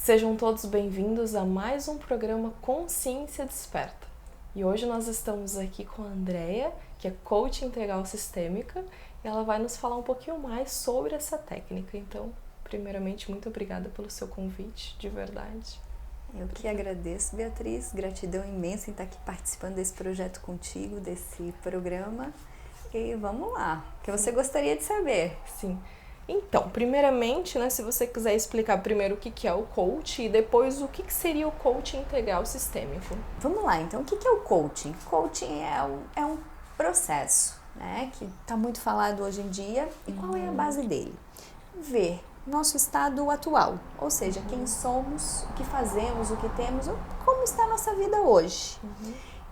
Sejam todos bem-vindos a mais um programa Consciência Desperta. E hoje nós estamos aqui com a Andrea, que é coach integral sistêmica, e ela vai nos falar um pouquinho mais sobre essa técnica. Então, primeiramente, muito obrigada pelo seu convite, de verdade. Eu que agradeço, Beatriz, gratidão imensa em estar aqui participando desse projeto contigo, desse programa. E vamos lá, o que você gostaria de saber? Sim. Então, primeiramente, se você quiser explicar primeiro o que é o coach e depois o que seria o coaching integral sistêmico. Vamos lá, então, o que é o coaching? Coaching é um processo, que está muito falado hoje em dia. E qual é a base dele? Ver nosso estado atual, ou seja, quem somos, o que fazemos, o que temos, como está a nossa vida hoje.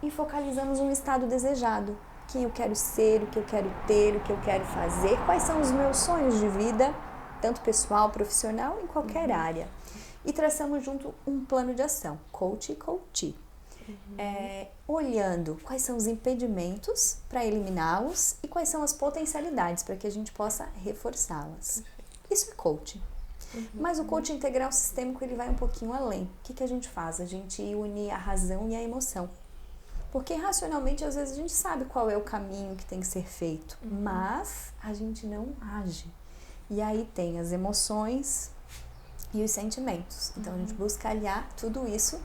E focalizamos um estado desejado. Quem eu quero ser, o que eu quero ter, o que eu quero fazer, quais são os meus sonhos de vida, tanto pessoal, profissional, em qualquer área. E traçamos junto um plano de ação, coach e coachee. Olhando quais são os impedimentos para eliminá-los e quais são as potencialidades para que a gente possa reforçá-las. Isso é coaching. Mas o coaching integral sistêmico ele vai um pouquinho além. O que a gente faz? A gente une a razão e a emoção. Porque racionalmente, às vezes, a gente sabe qual é o caminho que tem que ser feito, mas a gente não age. E aí tem as emoções e os sentimentos. Então, a gente busca aliar tudo isso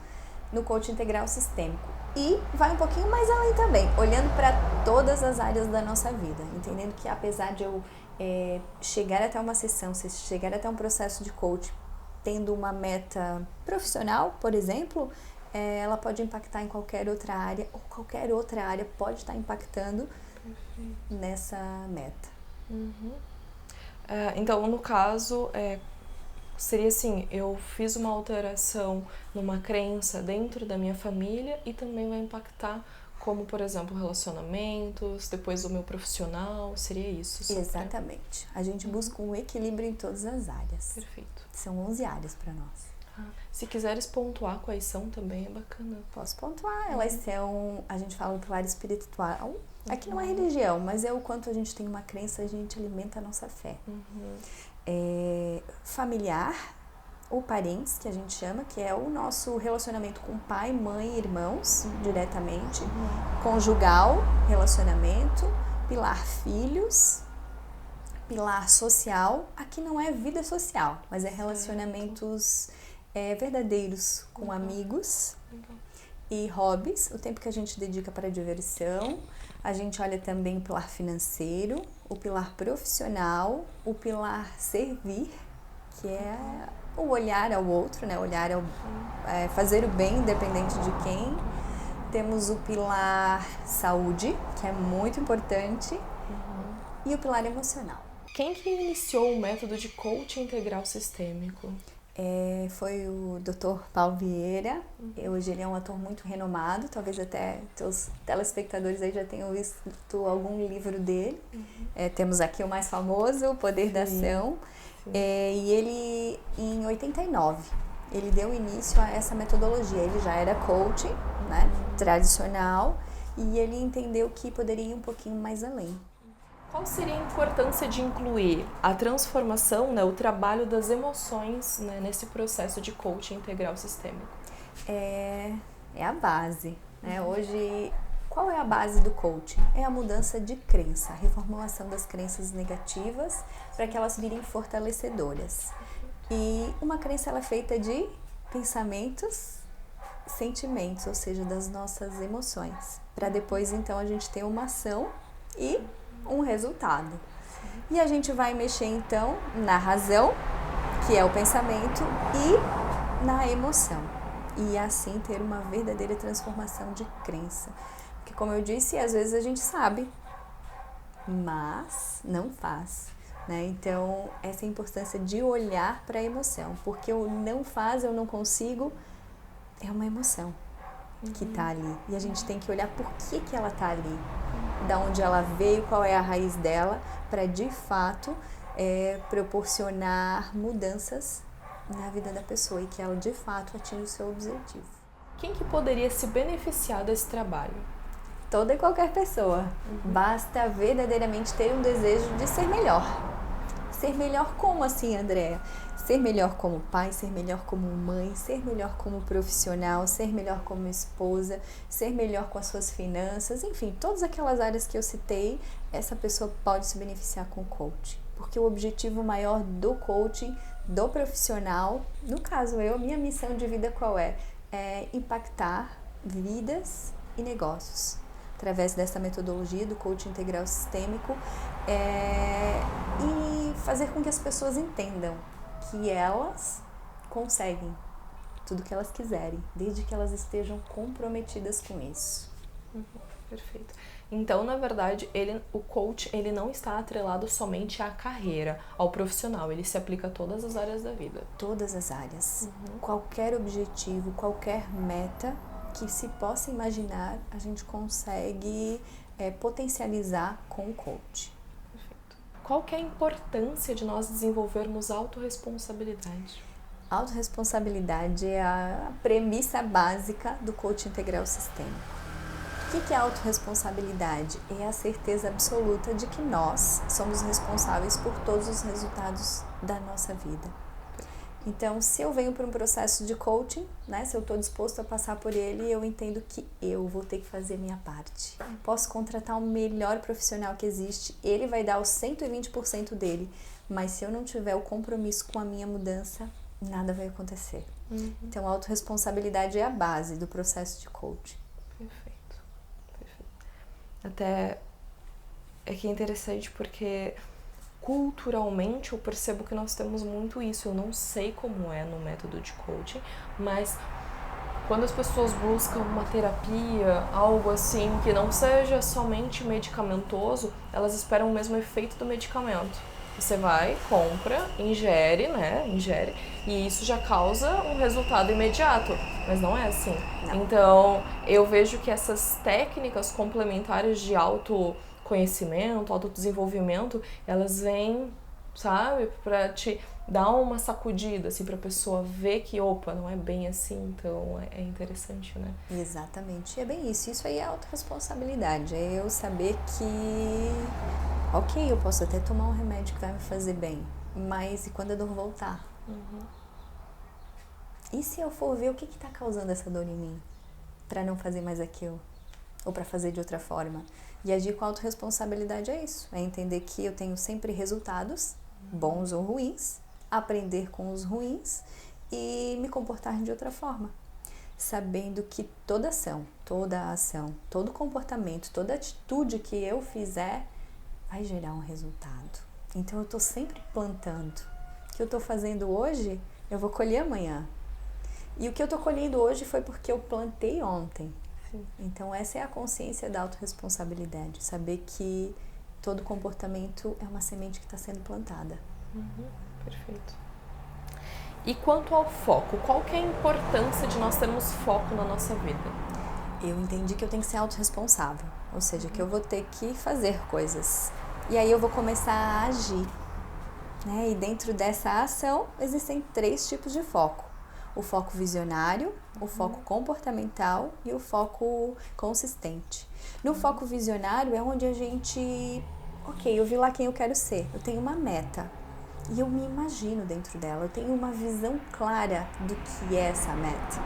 no coaching integral sistêmico. E vai um pouquinho mais além também, olhando para todas as áreas da nossa vida, entendendo que apesar de eu chegar até uma sessão, chegar até um processo de coaching, tendo uma meta profissional, por exemplo, ela pode impactar em qualquer outra área, ou qualquer outra área pode estar impactando nessa meta. Então, no caso, seria assim, eu fiz uma alteração numa crença dentro da minha família e também vai impactar como, por exemplo, relacionamentos, depois o meu profissional, seria isso? Exatamente. A gente busca um equilíbrio em todas as áreas. Perfeito. São 11 áreas para nós. Se quiseres pontuar quais são também é bacana. Posso pontuar. Elas são, a gente fala do pilar espiritual. Aqui não é religião, mas é o quanto a gente tem uma crença, a gente alimenta a nossa fé. Familiar, ou parentes, que a gente chama, que é o nosso relacionamento com pai, mãe, irmãos, diretamente. Conjugal, relacionamento. Pilar filhos. Pilar social. Aqui não é vida social, mas é relacionamentos verdadeiros com amigos. E hobbies, o tempo que a gente dedica para diversão. A gente olha também o pilar financeiro, o pilar profissional, o pilar servir, que é o olhar ao outro, olhar ao fazer o bem, independente de quem. Temos o pilar saúde, que é muito importante, e o pilar emocional. Quem que iniciou o método de coaching integral sistêmico? Foi o Dr. Paulo Vieira. Hoje ele é um ator muito renomado, talvez até teus telespectadores aí já tenham visto algum livro dele. Temos aqui o mais famoso, O Poder da Ação. E ele, em 89, ele deu início a essa metodologia. Ele já era coaching, tradicional, e ele entendeu que poderia ir um pouquinho mais além. Qual seria a importância de incluir a transformação, o trabalho das emoções, nesse processo de coaching integral sistêmico? É a base. Hoje, qual é a base do coaching? É a mudança de crença, a reformulação das crenças negativas para que elas virem fortalecedoras. E uma crença ela é feita de pensamentos, sentimentos, ou seja, das nossas emoções, para depois então a gente ter uma ação e um resultado. E a gente vai mexer então na razão, que é o pensamento, e na emoção. E assim ter uma verdadeira transformação de crença. Porque como eu disse, às vezes a gente sabe, mas não faz. Então, essa é a importância de olhar para a emoção. Porque o não faz, eu não consigo, é uma emoção que está ali. E a gente tem que olhar por que ela está ali. Da onde ela veio, qual é a raiz dela, para de fato proporcionar mudanças na vida da pessoa e que ela de fato atinja o seu objetivo. Quem que poderia se beneficiar desse trabalho? Toda e qualquer pessoa. Basta verdadeiramente ter um desejo de ser melhor. Ser melhor como assim, Andréa? Ser melhor como pai, ser melhor como mãe, ser melhor como profissional, ser melhor como esposa, ser melhor com as suas finanças, enfim, todas aquelas áreas que eu citei, essa pessoa pode se beneficiar com o coaching. Porque o objetivo maior do coaching, do profissional, no caso minha missão de vida qual é? É impactar vidas e negócios. Através dessa metodologia do coaching integral sistêmico e fazer com que as pessoas entendam que elas conseguem tudo que elas quiserem, desde que elas estejam comprometidas com isso. Perfeito. Então, na verdade, o coach ele não está atrelado somente à carreira, ao profissional, ele se aplica a todas as áreas da vida. Todas as áreas. Qualquer objetivo, qualquer meta que se possa imaginar, a gente consegue potencializar com o coach. Perfeito. Qual que é a importância de nós desenvolvermos autorresponsabilidade? Autorresponsabilidade é a premissa básica do coaching integral sistêmico. O que é autorresponsabilidade? É a certeza absoluta de que nós somos responsáveis por todos os resultados da nossa vida. Então, se eu venho para um processo de coaching, né, se eu estou disposto a passar por ele, eu entendo que eu vou ter que fazer a minha parte. Posso contratar o melhor profissional que existe, ele vai dar os 120% dele, mas se eu não tiver o compromisso com a minha mudança, nada vai acontecer. Então, a autorresponsabilidade é a base do processo de coaching. Perfeito. Até é que é interessante porque culturalmente eu percebo que nós temos muito isso. Eu não sei como é no método de coaching, mas quando as pessoas buscam uma terapia, algo assim que não seja somente medicamentoso, elas esperam o mesmo efeito do medicamento. Você vai, compra, ingere, e isso já causa um resultado imediato, mas não é assim. Não. Então, eu vejo que essas técnicas complementares de autoconhecimento, autodesenvolvimento, elas vêm, sabe, pra te dar uma sacudida, assim, pra pessoa ver que, opa, não é bem assim, então é interessante, né? Exatamente, é bem isso. Isso aí é autorresponsabilidade, é eu saber que, ok, eu posso até tomar um remédio que vai me fazer bem, mas e quando a dor voltar? E se eu for ver o que está causando essa dor em mim? Para não fazer mais aquilo? Ou para fazer de outra forma? E agir com autorresponsabilidade é isso. É entender que eu tenho sempre resultados, bons ou ruins, aprender com os ruins e me comportar de outra forma. Sabendo que toda ação, todo comportamento, toda atitude que eu fizer vai gerar um resultado. Então eu estou sempre plantando. O que eu estou fazendo hoje, eu vou colher amanhã. E o que eu estou colhendo hoje foi porque eu plantei ontem. Sim. Então essa é a consciência da autorresponsabilidade. Saber que todo comportamento é uma semente que está sendo plantada. Perfeito. E quanto ao foco, qual que é a importância de nós termos foco na nossa vida? Eu entendi que eu tenho que ser autorresponsável. Ou seja, que eu vou ter que fazer coisas. E aí eu vou começar a agir. Né? E dentro dessa ação existem 3 tipos de foco. O foco visionário, o foco comportamental e o foco consistente. No foco visionário é onde a gente, ok, eu vi lá quem eu quero ser, eu tenho uma meta e eu me imagino dentro dela, eu tenho uma visão clara do que é essa meta.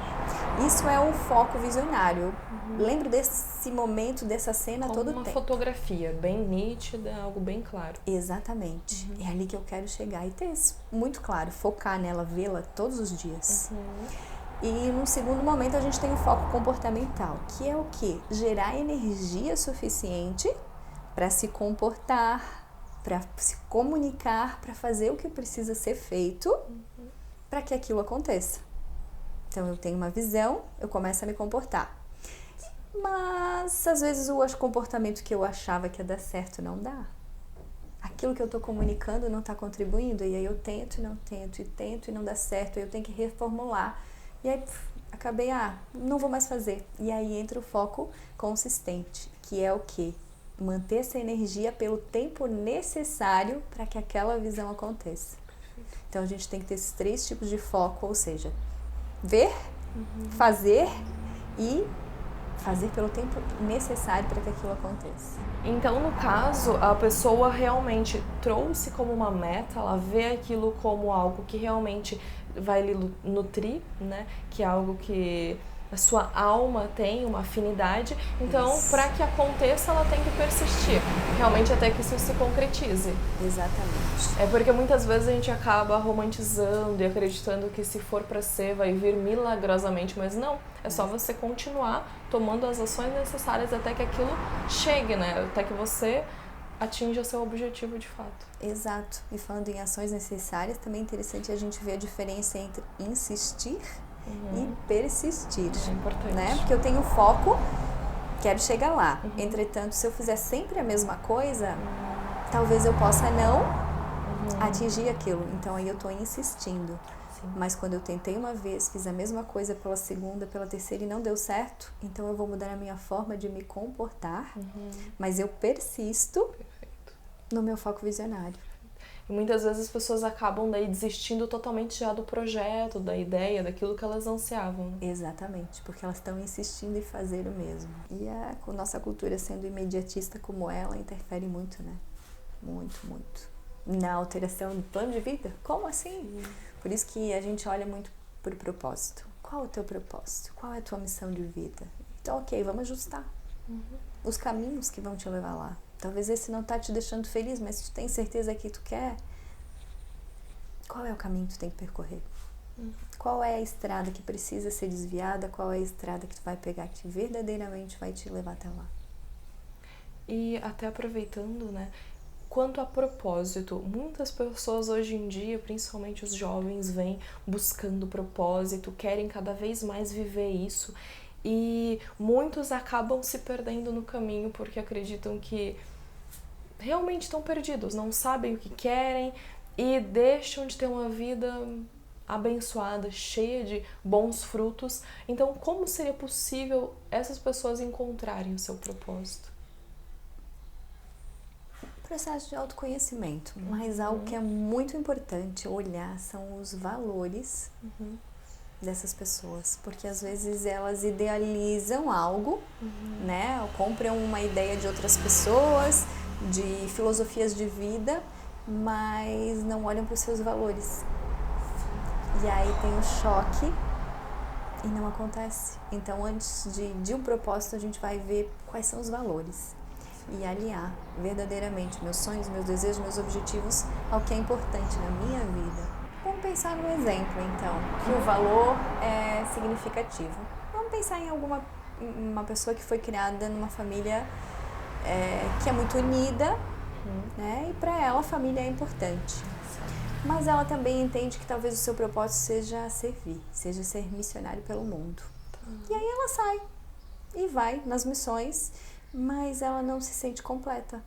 Isso é o foco visionário. Eu lembro desse momento, dessa cena todo o tempo. Uma fotografia bem nítida, algo bem claro. Exatamente. É ali que eu quero chegar e ter isso muito claro, focar nela, vê-la todos os dias. E no segundo momento a gente tem o foco comportamental, que é o quê? Gerar energia suficiente para se comportar, para se comunicar, para fazer o que precisa ser feito para que aquilo aconteça. Então eu tenho uma visão, eu começo a me comportar. Mas às vezes o comportamento que eu achava que ia dar certo não dá. Aquilo que eu estou comunicando não está contribuindo, e aí eu tento e não dá certo, aí eu tenho que reformular. E aí acabei, não vou mais fazer. E aí entra o foco consistente, que é o quê? Manter essa energia pelo tempo necessário para que aquela visão aconteça. Então a gente tem que ter esses 3 tipos de foco, ou seja, ver, fazer e fazer pelo tempo necessário para que aquilo aconteça. Então, no caso, a pessoa realmente trouxe como uma meta, ela vê aquilo como algo que realmente vai lhe nutrir, né? Que é algo que a sua alma tem uma afinidade. Então, para que aconteça, ela tem que persistir, realmente até que isso se concretize. Exatamente. É porque muitas vezes a gente acaba romantizando e acreditando que se for para ser, vai vir milagrosamente, mas não. É só você continuar tomando as ações necessárias até que aquilo chegue, né? Até que você atinja o seu objetivo de fato. Exato. E falando em ações necessárias, também é interessante a gente ver a diferença entre insistir e persistir. É importante. Né? Porque eu tenho foco, quero chegar lá. Entretanto, se eu fizer sempre a mesma coisa, talvez eu possa não atingir aquilo. Então aí eu estou insistindo. Sim. Mas quando eu tentei uma vez, fiz a mesma coisa pela segunda, pela terceira e não deu certo, então eu vou mudar a minha forma de me comportar, mas eu persisto no meu foco visionário. E muitas vezes as pessoas acabam daí desistindo totalmente já do projeto, da ideia, daquilo que elas ansiavam. Exatamente, porque elas estão insistindo em fazer o mesmo. E a nossa cultura, sendo imediatista como ela, interfere muito, né? Muito, muito. Na alteração do plano de vida? Como assim? Por isso que a gente olha muito por propósito. Qual é o teu propósito? Qual é a tua missão de vida? Então, ok, vamos ajustar os caminhos que vão te levar lá. Talvez esse não tá te deixando feliz, mas tu tem certeza que tu quer? Qual é o caminho que tu tem que percorrer? Qual é a estrada que precisa ser desviada? Qual é a estrada que tu vai pegar que verdadeiramente vai te levar até lá? E até aproveitando, né? Quanto a propósito, muitas pessoas hoje em dia, principalmente os jovens, vêm buscando propósito, querem cada vez mais viver isso. E muitos acabam se perdendo no caminho porque acreditam que realmente estão perdidos, não sabem o que querem e deixam de ter uma vida abençoada, cheia de bons frutos. Então, como seria possível essas pessoas encontrarem o seu propósito? Processo de autoconhecimento, mas algo que é muito importante olhar são os valores dessas pessoas, porque às vezes elas idealizam algo, né? Ou compram uma ideia de outras pessoas, de filosofias de vida, mas não olham para os seus valores. E aí tem o choque e não acontece. Então, antes de um propósito, a gente vai ver quais são os valores e alinhar verdadeiramente meus sonhos, meus desejos, meus objetivos ao que é importante na minha vida. Vamos pensar no exemplo, então, que o valor é significativo. Vamos pensar em uma pessoa que foi criada numa família que é muito unida, né? E para ela a família é importante. Mas ela também entende que talvez o seu propósito seja servir, seja ser missionário pelo mundo. E aí ela sai e vai nas missões, mas ela não se sente completa.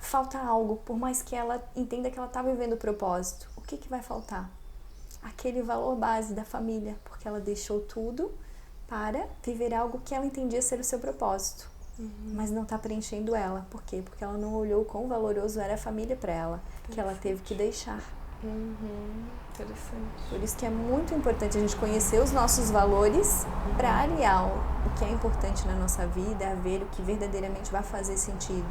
Falta algo, por mais que ela entenda que ela está vivendo o propósito. O que vai faltar? Aquele valor base da família, porque ela deixou tudo para viver algo que ela entendia ser o seu propósito. Mas não está preenchendo ela. Por quê? Porque ela não olhou quão valoroso era a família para ela, que ela teve que deixar. Interessante. Por isso que é muito importante a gente conhecer os nossos valores para aliar o que é importante na nossa vida, a ver o que verdadeiramente vai fazer sentido.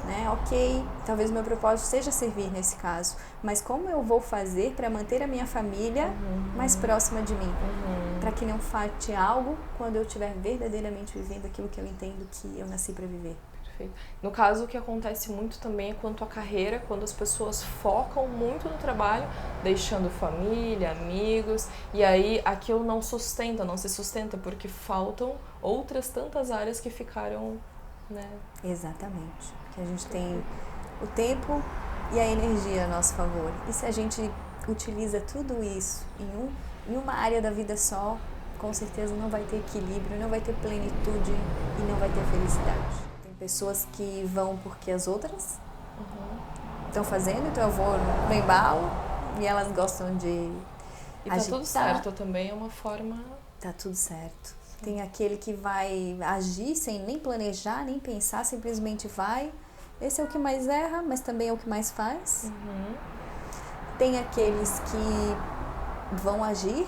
Né? Ok, talvez o meu propósito seja servir nesse caso, mas como eu vou fazer para manter a minha família mais próxima de mim? Para que não falte algo quando eu estiver verdadeiramente vivendo aquilo que eu entendo que eu nasci para viver. Perfeito. No caso, o que acontece muito também é quanto à carreira, quando as pessoas focam muito no trabalho, deixando família, amigos, e aí aquilo não se sustenta, porque faltam outras tantas áreas que ficaram, né? Exatamente. Porque a gente tem o tempo e a energia a nosso favor. E se a gente utiliza tudo isso em uma área da vida só, com certeza não vai ter equilíbrio, não vai ter plenitude e não vai ter felicidade. Pessoas que vão porque as outras estão fazendo, então eu vou no embalo e elas gostam de E agitar. tá tudo certo também, é uma forma... Tá tudo certo. Tem aquele que vai agir sem nem planejar, nem pensar, simplesmente vai. Esse é o que mais erra, mas também é o que mais faz. Tem aqueles que vão agir,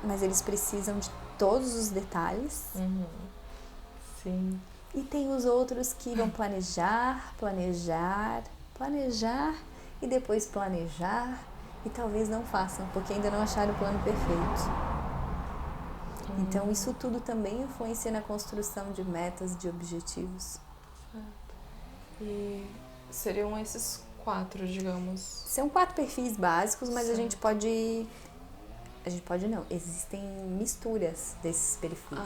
mas eles precisam de todos os detalhes. Sim. E tem os outros que vão planejar, planejar, planejar e depois planejar e talvez não façam, porque ainda não acharam o plano perfeito. Então isso tudo também influencia na construção de metas, de objetivos. Certo. E seriam esses 4, digamos. São 4 perfis básicos, mas Certo. a gente pode não, existem misturas desses perfis.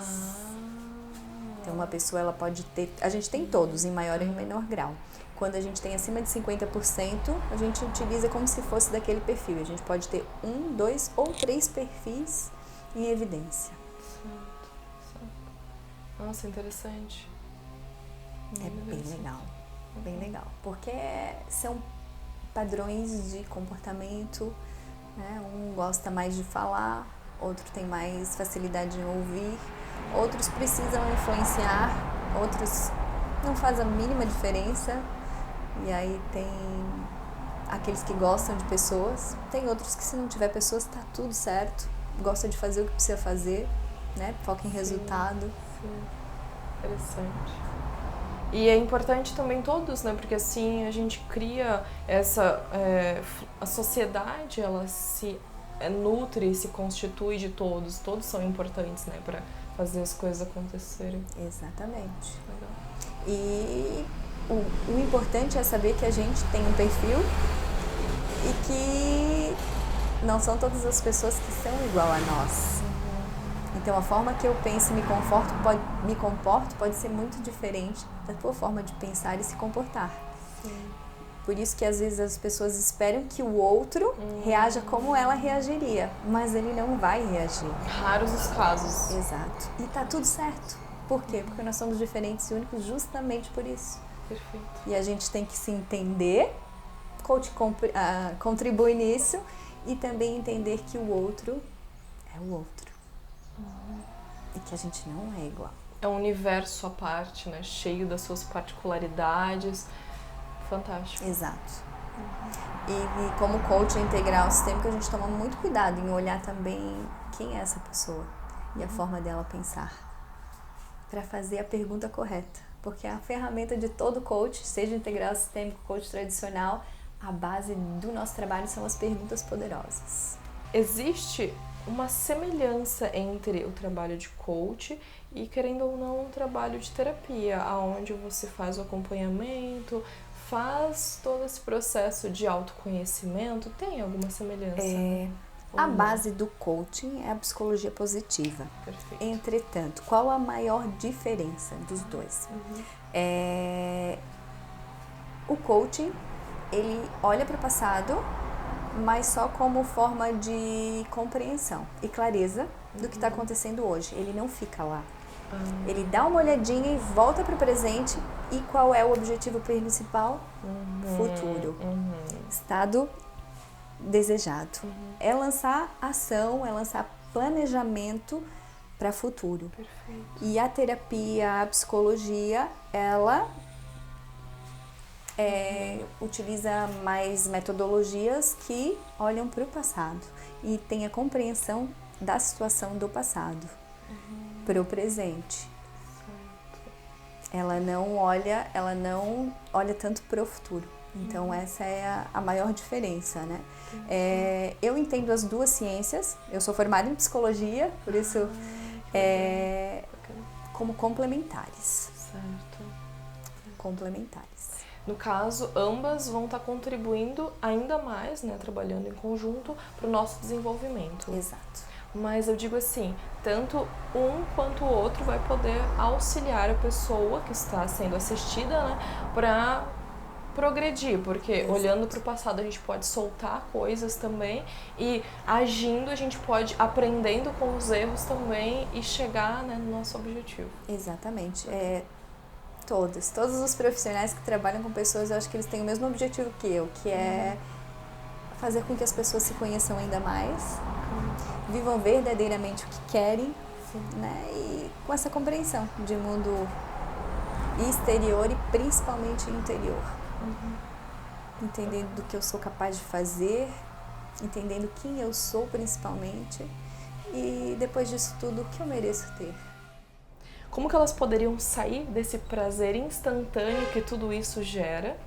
Então uma pessoa ela pode ter, a gente tem todos em maior e menor grau. Quando a gente tem acima de 50%, a gente utiliza como se fosse daquele perfil. A gente pode ter 1, 2 ou 3 perfis em evidência. Certo. Nossa, interessante. É bem legal, porque são padrões de comportamento, né? Um gosta mais de falar, outro tem mais facilidade em ouvir, outros precisam influenciar, outros não faz a mínima diferença. E aí tem aqueles que gostam de pessoas, tem outros que se não tiver pessoas tá tudo certo, gosta de fazer o que precisa fazer, né? Foca em resultado. Sim. Interessante. E é importante também todos, né? Porque assim a gente cria essa... a sociedade, ela se nutre, se constitui de todos. Todos são importantes, né? Para fazer as coisas acontecerem. Exatamente. Legal. E o importante é saber que a gente tem um perfil e que não são todas as pessoas que são igual a nós. Então a forma que eu penso e me comporto pode ser muito diferente da tua forma de pensar e se comportar. Sim. Por isso que às vezes as pessoas esperam que o outro reaja como ela reagiria, mas ele não vai reagir. Raros os casos. Exato. E tá tudo certo. Por quê? Porque nós somos diferentes e únicos justamente por isso. Perfeito. E a gente tem que se entender, coach contribui nisso, e também entender que o outro é o outro. E que a gente não é igual. É um universo à parte, né? Cheio das suas particularidades. Fantástico. Exato. E como coach integral sistêmico, a gente toma muito cuidado em olhar também quem é essa pessoa e a forma dela pensar, para fazer a pergunta correta. Porque a ferramenta de todo coach, seja integral sistêmico, coach tradicional, a base do nosso trabalho são as perguntas poderosas. Existe uma semelhança entre o trabalho de coach e, querendo ou não, um trabalho de terapia, onde você faz o acompanhamento, faz todo esse processo de autoconhecimento. Tem alguma semelhança? A base do coaching é a psicologia positiva. Perfeito. Entretanto, qual a maior diferença dos dois? O coaching, ele olha para o passado, mas só como forma de compreensão e clareza do que está acontecendo hoje. Ele não fica lá. Ele dá uma olhadinha e volta para o presente. E qual é o objetivo principal? Futuro. Estado desejado. É lançar ação, é lançar planejamento para futuro. Perfeito. E a terapia, a psicologia, ela utiliza mais metodologias que olham para o passado e tem a compreensão da situação do passado para o presente. Ela não olha tanto para o futuro. Então essa é a maior diferença, né? Eu entendo as duas ciências. Eu sou formada em psicologia, por isso como complementares. Certo. Complementares. No caso, ambas vão estar contribuindo ainda mais, né, trabalhando em conjunto para o nosso desenvolvimento. Exato. Mas eu digo assim, tanto um quanto o outro vai poder auxiliar a pessoa que está sendo assistida, né, para progredir, porque Exato. Olhando para o passado a gente pode soltar coisas também e agindo a gente pode aprendendo com os erros também e chegar, né, no nosso objetivo. Exatamente. Todos os profissionais que trabalham com pessoas, eu acho que eles têm o mesmo objetivo que eu, que é fazer com que as pessoas se conheçam ainda mais, vivam verdadeiramente o que querem, né? E com essa compreensão de mundo exterior e principalmente interior. Entendendo do que eu sou capaz de fazer, entendendo quem eu sou principalmente, e depois disso tudo, o que eu mereço ter? Como que elas poderiam sair desse prazer instantâneo que tudo isso gera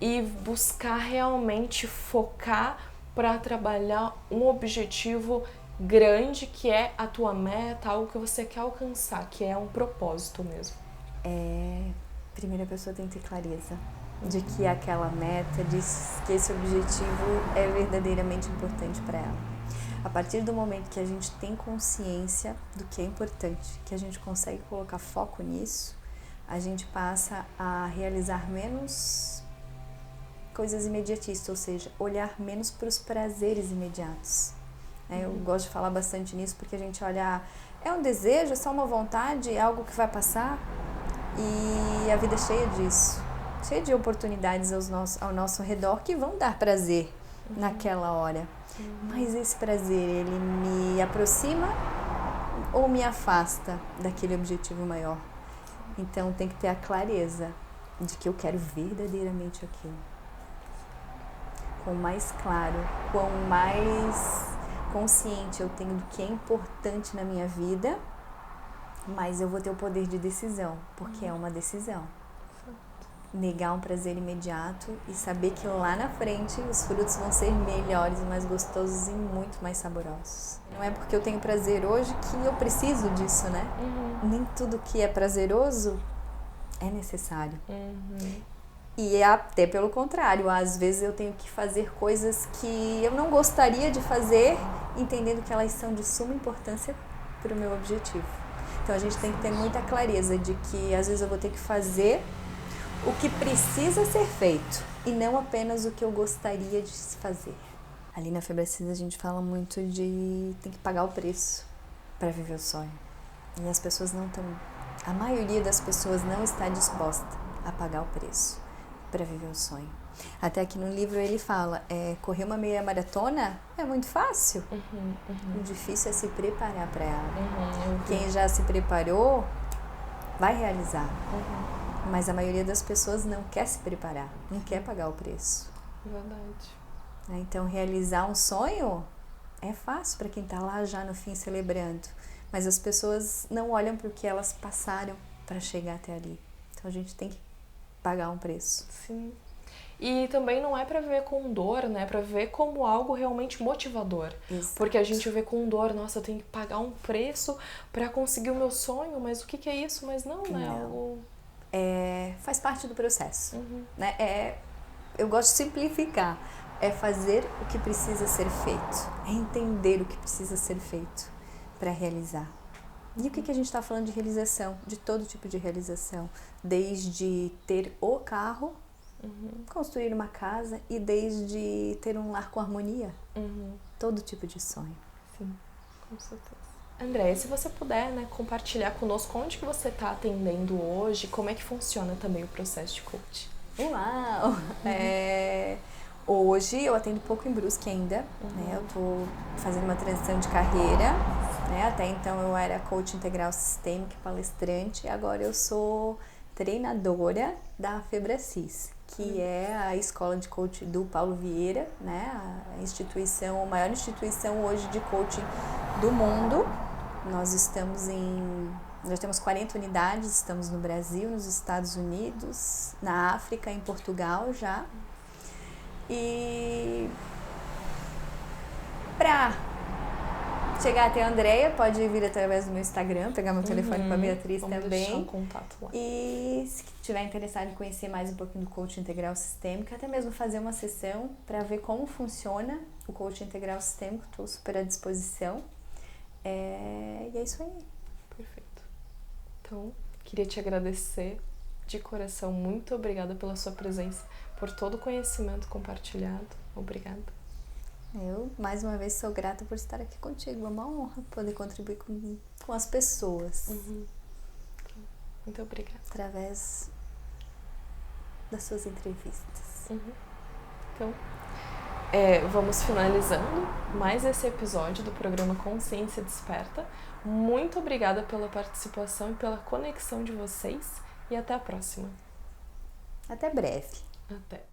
e buscar realmente focar para trabalhar um objetivo grande, que é a tua meta, algo que você quer alcançar, que é um propósito mesmo? Primeiro a pessoa tem que ter clareza de que aquela meta, de que esse objetivo é verdadeiramente importante para ela. A partir do momento que a gente tem consciência do que é importante, que a gente consegue colocar foco nisso, a gente passa a realizar menos coisas imediatistas, ou seja, olhar menos para os prazeres imediatos. Eu gosto de falar bastante nisso porque a gente olha, é um desejo, é só uma vontade, é algo que vai passar, e a vida é cheia disso, cheia de oportunidades ao nosso redor que vão dar prazer naquela hora. Mas esse prazer, ele me aproxima ou me afasta daquele objetivo maior? Então tem que ter a clareza de que eu quero verdadeiramente aquilo. Quanto mais claro, quanto mais consciente eu tenho do que é importante na minha vida, mais eu vou ter o poder de decisão, porque é uma decisão. Negar um prazer imediato e saber que lá na frente os frutos vão ser melhores, mais gostosos e muito mais saborosos. Não é porque eu tenho prazer hoje que eu preciso disso, né? Nem tudo que é prazeroso é necessário. E é até pelo contrário, às vezes eu tenho que fazer coisas que eu não gostaria de fazer, entendendo que elas são de suma importância para o meu objetivo. Então a gente tem que ter muita clareza de que às vezes eu vou ter que fazer o que precisa ser feito e não apenas o que eu gostaria de fazer. Ali na Febracis a gente fala muito de tem que pagar o preço para viver o sonho. E as pessoas não estão, a maioria das pessoas não está disposta a pagar o preço para viver o sonho. Até aqui no livro ele fala, correr uma meia maratona é muito fácil. O difícil é se preparar para ela. Quem já se preparou vai realizar. Mas a maioria das pessoas não quer se preparar, não quer pagar o preço. Verdade. Então, realizar um sonho é fácil para quem está lá já no fim celebrando. Mas as pessoas não olham para o que elas passaram para chegar até ali. Então, a gente tem que pagar um preço. Sim. E também não é para ver com dor, né? É para ver como algo realmente motivador. Exato. Porque a gente vê com dor, nossa, eu tenho que pagar um preço para conseguir o meu sonho, mas o que é isso? Mas não, né? Algo... faz parte do processo. Né? Eu gosto de simplificar. É fazer o que precisa ser feito. É entender o que precisa ser feito para realizar. E o que a gente está falando de realização? De todo tipo de realização. Desde ter o carro, construir uma casa e desde ter um lar com harmonia. Todo tipo de sonho. Sim, com certeza. Andréia, se você puder, né, compartilhar conosco onde que você está atendendo hoje, como é que funciona também o processo de coaching? Uau! Hoje eu atendo pouco em Brusque ainda, né? Eu estou fazendo uma transição de carreira, né? Até então eu era coach integral sistêmica e palestrante, agora eu sou treinadora da Febracis, que é a escola de coaching do Paulo Vieira, né? A maior instituição hoje de coaching do mundo. Nós temos 40 unidades, estamos no Brasil, nos Estados Unidos, na África, em Portugal já. E para chegar até a Andréia, pode vir através do meu Instagram, pegar meu telefone com a Beatriz também. Deixar um contato lá. E se estiver interessado em conhecer mais um pouquinho do coaching integral sistêmico, até mesmo fazer uma sessão para ver como funciona o coaching integral sistêmico, estou super à disposição. E é isso aí. Perfeito. Então, queria te agradecer de coração. Muito obrigada pela sua presença, por todo o conhecimento compartilhado. Obrigada. Eu, mais uma vez, sou grata por estar aqui contigo. É uma honra poder contribuir com as pessoas. Muito obrigada. Através das suas entrevistas. Então, vamos finalizando mais esse episódio do programa Consciência Desperta. Muito obrigada pela participação e pela conexão de vocês. E até a próxima. Até breve. Até.